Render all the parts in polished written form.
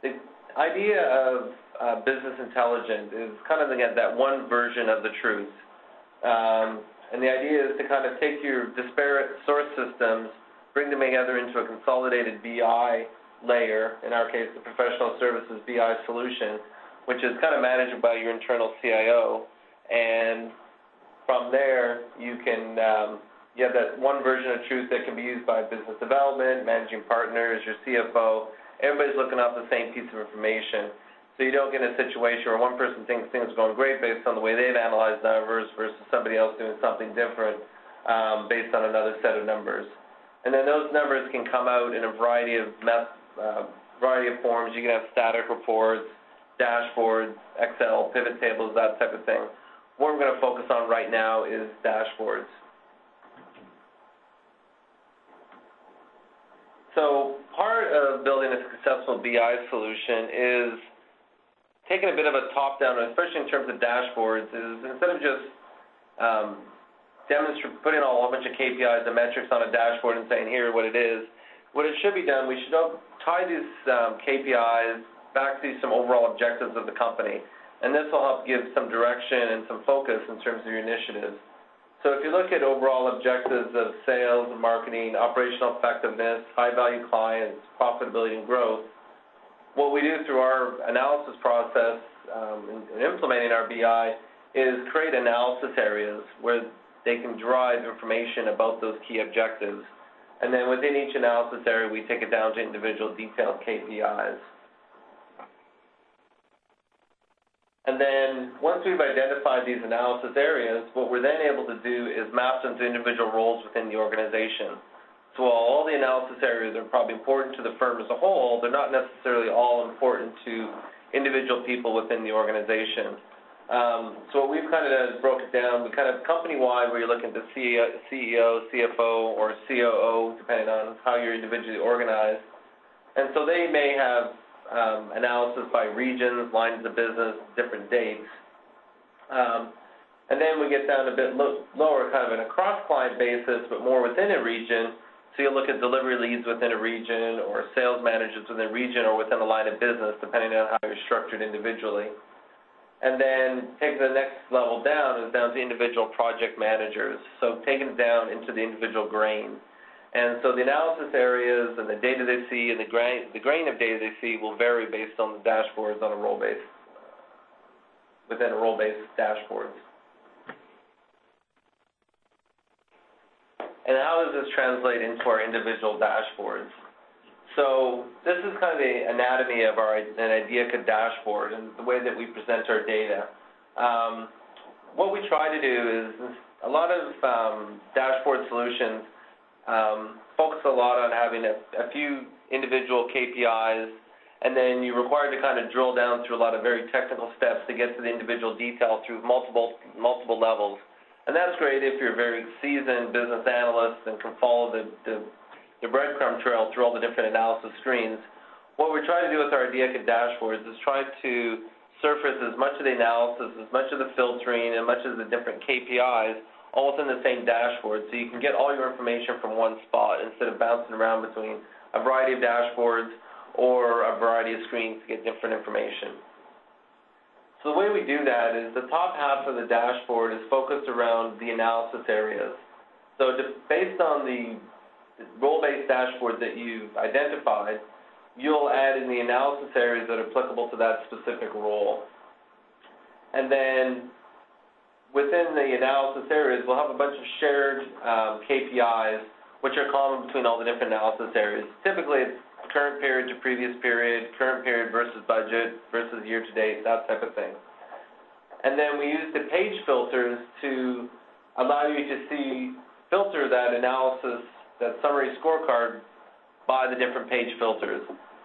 The idea of business intelligence is kind of, again, that one version of the truth. And the idea is to kind of take your disparate source systems, bring them together into a consolidated BI layer, in our case, the professional services BI solution, which is kind of managed by your internal CIO. And from there, you have that one version of truth that can be used by business development, managing partners, your CFO. Everybody's looking off the same piece of information. So you don't get in a situation where one person thinks things are going great based on the way they've analyzed numbers versus somebody else doing something different based on another set of numbers. And then those numbers can come out in a variety of forms. You can have static reports, dashboards, Excel, pivot tables, that type of thing. What we're going to focus on right now is dashboards. So part of building a successful BI solution is taking a bit of a top-down, especially in terms of dashboards, is instead of just putting a whole bunch of KPIs and metrics on a dashboard and saying, here, what it is, what it should be done, we should tie these KPIs back to some overall objectives of the company. And this will help give some direction and some focus in terms of your initiatives. So if you look at overall objectives of sales, marketing, operational effectiveness, high-value clients, profitability, and growth, what we do through our analysis process in implementing our BI is create analysis areas where they can derive information about those key objectives. And then within each analysis area, we take it down to individual detailed KPIs. And then once we've identified these analysis areas, what we're then able to do is map them to individual roles within the organization. So while all the analysis areas are probably important to the firm as a whole, they're not necessarily all important to individual people within the organization. So what we've kind of done is broke it down. We kind of company-wide, where you're looking at the CEO, CFO, or COO, depending on how you're individually organized. And so they may have analysis by regions, lines of business, different dates. And then we get down a bit lower, kind of in a cross-client basis, but more within a region. So you look at delivery leads within a region, or sales managers within a region, or within a line of business, depending on how you're structured individually. And then taking the next level down is down to individual project managers. So taking it down into the individual grain. And so the analysis areas and the data they see and the grain of data they see will vary based on the dashboards on a role-based, within a role-based dashboards. And how does this translate into our individual dashboards? So this is kind of the anatomy of an Ideaca dashboard and the way that we present our data. What we try to do is a lot of dashboard solutions focus a lot on having a few individual KPIs, and then you're required to kind of drill down through a lot of very technical steps to get to the individual detail through multiple levels. And that's great if you're a very seasoned business analyst and can follow the breadcrumb trail through all the different analysis screens. What we're trying to do with our Ideaca dashboards is try to surface as much of the analysis, as much of the filtering, and much of the different KPIs all within the same dashboard, so you can get all your information from one spot instead of bouncing around between a variety of dashboards or a variety of screens to get different information. So the way we do that is the top half of the dashboard is focused around the analysis areas. So based on the role-based dashboard that you've identified, you'll add in the analysis areas that are applicable to that specific role. And then within the analysis areas, we'll have a bunch of shared KPIs, which are common between all the different analysis areas. Typically, it's current period to previous period, current period versus budget versus year-to-date, that type of thing. And then we use the page filters to allow you to filter that analysis, that summary scorecard, by the different page filters.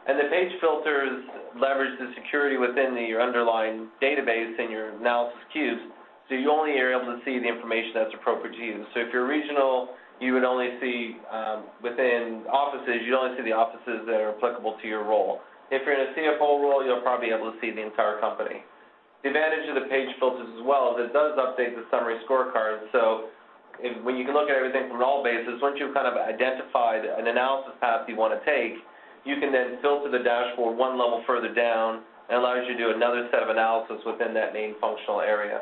And the page filters leverage the security within your underlying database and your analysis cubes, so you only are able to see the information that's appropriate to you. So if you're regional, you would only see within offices, you'd only see the offices that are applicable to your role. If you're in a CFO role, you'll probably be able to see the entire company. The advantage of the page filters as well is it does update the summary scorecard. So when you can look at everything from an all basis, once you've kind of identified an analysis path you want to take, you can then filter the dashboard one level further down and allows you to do another set of analysis within that main functional area.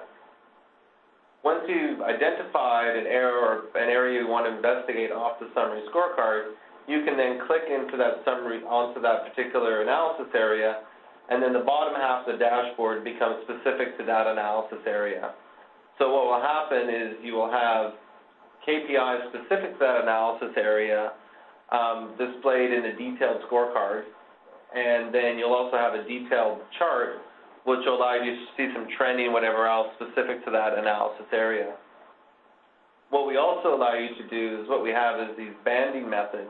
Once you've identified an error or an area you want to investigate off the summary scorecard, you can then click into that summary, onto that particular analysis area, and then the bottom half of the dashboard becomes specific to that analysis area. So what will happen is you will have KPIs specific to that analysis area displayed in a detailed scorecard, and then you'll also have a detailed chart which will allow you to see some trending, whatever else, specific to that analysis area. What we also allow you to do is what we have is these banding methods.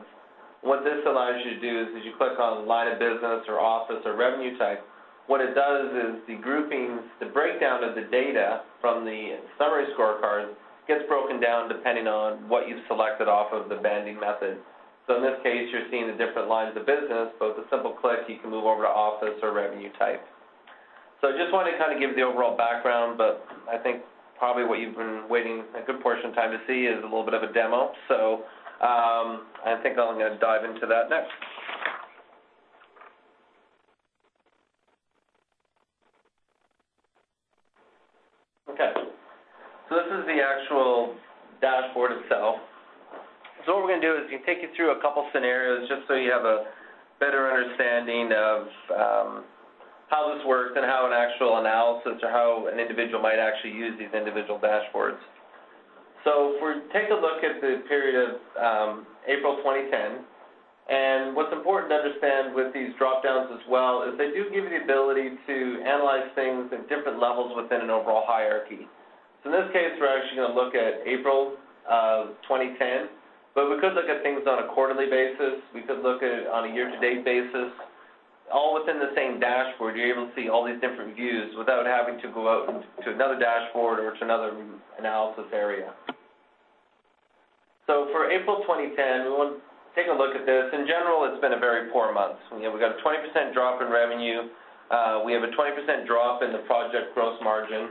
What this allows you to do is you click on line of business or office or revenue type. What it does is the groupings, the breakdown of the data from the summary scorecard gets broken down depending on what you've selected off of the banding method. So in this case, you're seeing the different lines of business, but with a simple click, you can move over to office or revenue type. So I just wanted to kind of give the overall background, but I think probably what you've been waiting a good portion of time to see is a little bit of a demo. So I think I'm going to dive into that next. Okay, so this is the actual dashboard itself. So what we're going to do is take you through a couple scenarios just so you have a better understanding of how this works and how an actual analysis or how an individual might actually use these individual dashboards. So if we take a look at the period of April 2010, and what's important to understand with these drop-downs as well is they do give you the ability to analyze things at different levels within an overall hierarchy. So in this case, we're actually going to look at April of 2010, but we could look at things on a quarterly basis. We could look at it on a year-to-date basis. All within the same dashboard, you're able to see all these different views without having to go out to another dashboard or to another analysis area. So for April 2010, we want to take a look at this. In general, it's been a very poor month. We've got a 20% drop in revenue. We have a 20% drop in the project gross margin.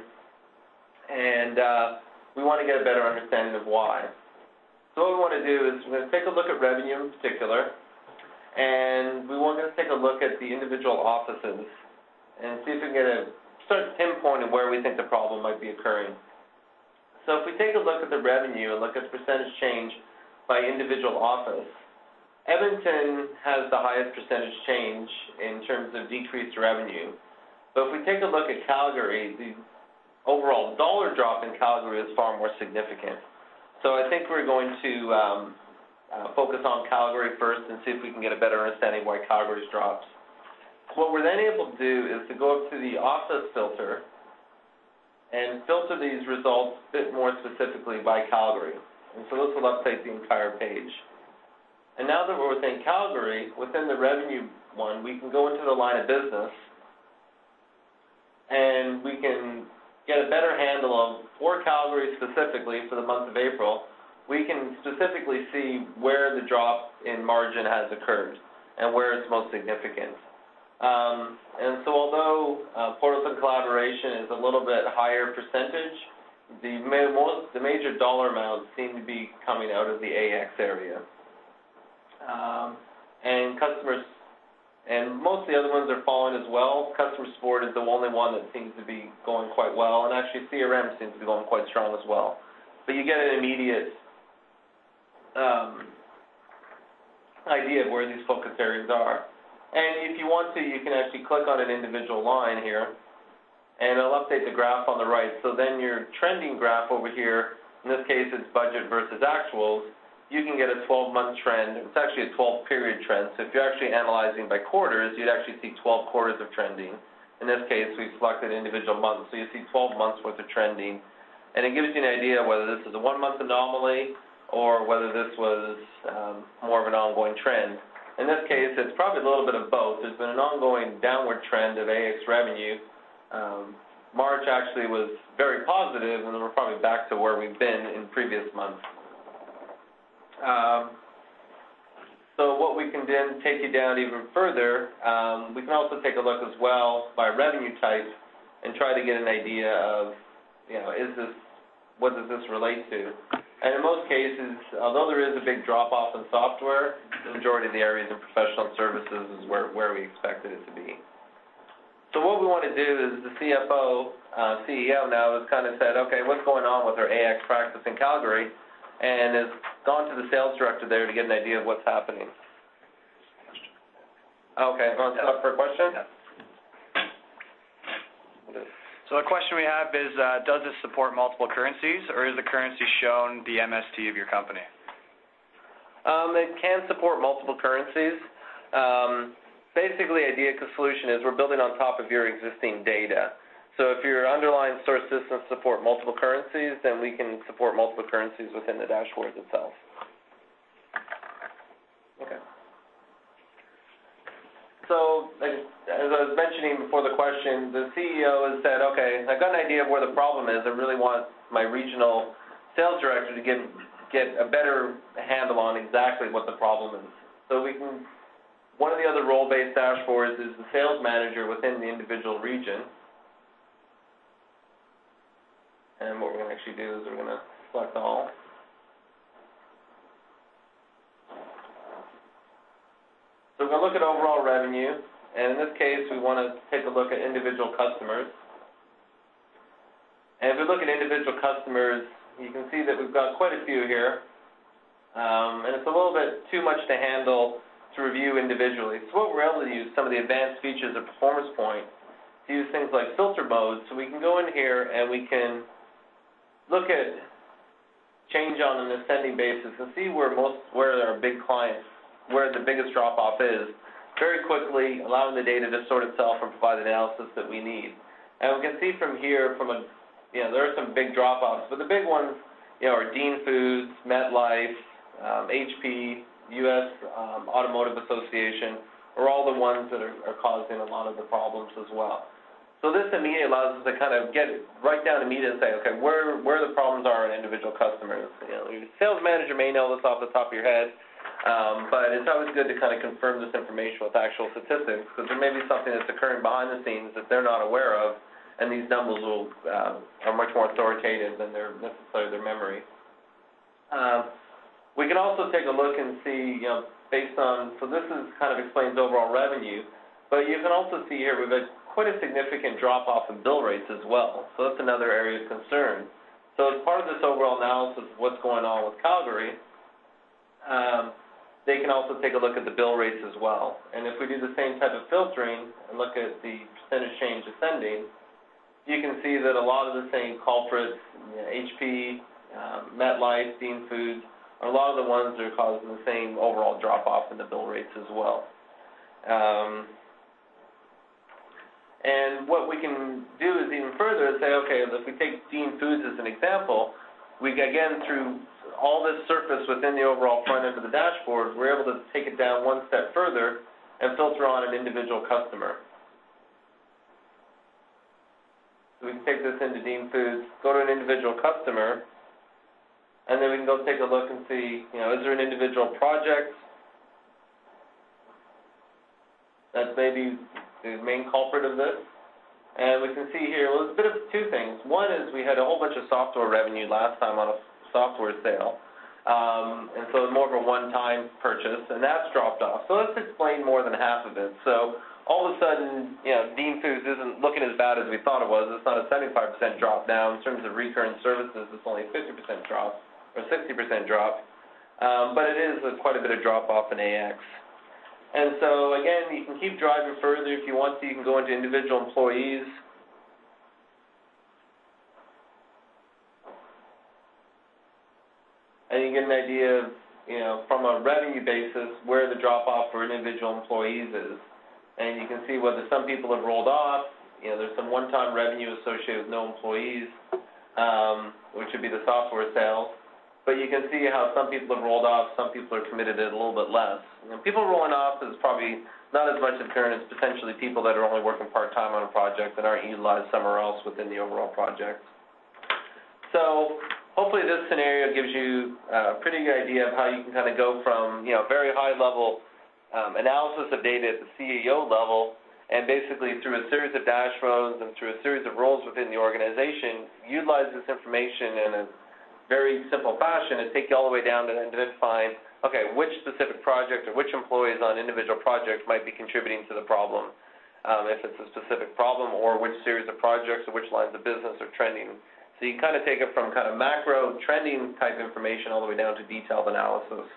And we want to get a better understanding of why. So what we want to do is we're going to take a look at revenue in particular. And we want to take a look at the individual offices and see if we can start pinpointing where we think the problem might be occurring. So if we take a look at the revenue and look at the percentage change by individual office, Edmonton has the highest percentage change in terms of decreased revenue. But if we take a look at Calgary, the overall dollar drop in Calgary is far more significant. So I think we're going to focus on Calgary first and see if we can get a better understanding of why Calgary's drops. What we're then able to do is to go up to the office filter and filter these results a bit more specifically by Calgary. And so this will update the entire page. And now that we're within Calgary, within the revenue one, we can go into the line of business and we can get a better handle of, for Calgary specifically, for the month of April, we can specifically see where the drop in margin has occurred and where it's most significant. And so although portals and collaboration is a little bit higher percentage, the major dollar amounts seem to be coming out of the AX area. And customers, and most of the other ones are following as well. Customer support is the only one that seems to be going quite well, and actually CRM seems to be going quite strong as well. But you get an immediate idea of where these focus areas are. And if you want to, you can actually click on an individual line here, and it'll update the graph on the right. So then your trending graph over here, in this case it's budget versus actuals, you can get a 12-month trend. It's actually a 12-period trend. So if you're actually analyzing by quarters, you'd actually see 12 quarters of trending. In this case, we've selected individual months, so you see 12 months worth of trending. And it gives you an idea whether this is a one-month anomaly or whether this was more of an ongoing trend. In this case, it's probably a little bit of both. There's been an ongoing downward trend of AX revenue. March actually was very positive, and then we're probably back to where we've been in previous months. So what we can then take you down even further, we can also take a look as well by revenue type and try to get an idea of, what does this relate to? And in most cases, although there is a big drop-off in software, the majority of the areas in professional services is where we expected it to be. So what we want to do is the CFO, CEO now has kind of said, okay, what's going on with our AX practice in Calgary, and has gone to the sales director there to get an idea of what's happening. Okay, want to stop for a question? Yeah. So the question we have is, does this support multiple currencies, or is the currency shown the MST of your company? It can support multiple currencies. Basically, Ideaca's solution is we're building on top of your existing data. So if your underlying source systems support multiple currencies, then we can support multiple currencies within the dashboard itself. Okay. So, as I was mentioning before the question, the CEO has said, okay, I've got an idea of where the problem is. I really want my regional sales director to get a better handle on exactly what the problem is. So one of the other role-based dashboards is the sales manager within the individual region. And what we're going to actually do is we're going to select all. So we're going to look at overall revenue, and in this case, we want to take a look at individual customers. And if we look at individual customers, you can see that we've got quite a few here, and it's a little bit too much to handle to review individually. So what we're able to use some of the advanced features of Performance Point to use things like filter modes, so we can go in here and we can look at change on an ascending basis and see where our big clients, where the biggest drop-off is, very quickly, allowing the data to sort itself and provide the analysis that we need. And we can see from here, there are some big drop-offs, but the big ones, are Dean Foods, MetLife, HP, U.S. Automotive Association, are all the ones that are causing a lot of the problems as well. So this immediately allows us to kind of get right down immediately and say, okay, where the problems are in individual customers. Your sales manager may know this off the top of your head, but it's always good to kind of confirm this information with actual statistics, because there may be something that's occurring behind the scenes that they're not aware of, and these numbers are much more authoritative than necessarily their memory. We can also take a look and see, based on, so this is kind of explains overall revenue, but you can also see here we've got quite a significant drop-off in bill rates as well. So that's another area of concern. So as part of this overall analysis of what's going on with Calgary, they can also take a look at the bill rates as well. And if we do the same type of filtering and look at the percentage change ascending, you can see that a lot of the same culprits, HP, MetLife, Dean Foods, are a lot of the ones that are causing the same overall drop-off in the bill rates as well. And what we can do is even further say, okay, if we take Dean Foods as an example, we again, through all this surface within the overall front end of the dashboard, we're able to take it down one step further and filter on an individual customer. So we can take this into Dean Foods, go to an individual customer, and then we can go take a look and see, is there an individual project that's maybe the main culprit of this? And we can see here, well, it's a bit of two things. One is we had a whole bunch of software revenue last time on a software sale, and so more of a one-time purchase, and that's dropped off. So let's explain more than half of it. So all of a sudden, Dean Foods isn't looking as bad as we thought it was. It's not a 75% drop now. In terms of recurring services, it's only a 50% drop, or 60% drop, but it is quite a bit of drop-off in AX. And so, again, you can keep driving further if you want to. You can go into individual employees. And you get an idea of, from a revenue basis, where the drop-off for individual employees is. And you can see whether some people have rolled off. There's some one-time revenue associated with no employees, which would be the software sales. But you can see how some people have rolled off, some people are committed at a little bit less. People rolling off is probably not as much occurring as potentially people that are only working part-time on a project that aren't utilized somewhere else within the overall project. So hopefully this scenario gives you a pretty good idea of how you can kind of go from very high-level analysis of data at the CEO level, and basically through a series of dashboards and through a series of roles within the organization, utilize this information in a very simple fashion is take you all the way down to identifying, okay, which specific project or which employees on individual projects might be contributing to the problem, if it's a specific problem, or which series of projects or which lines of business are trending. So you kind of take it from kind of macro trending type information all the way down to detailed analysis.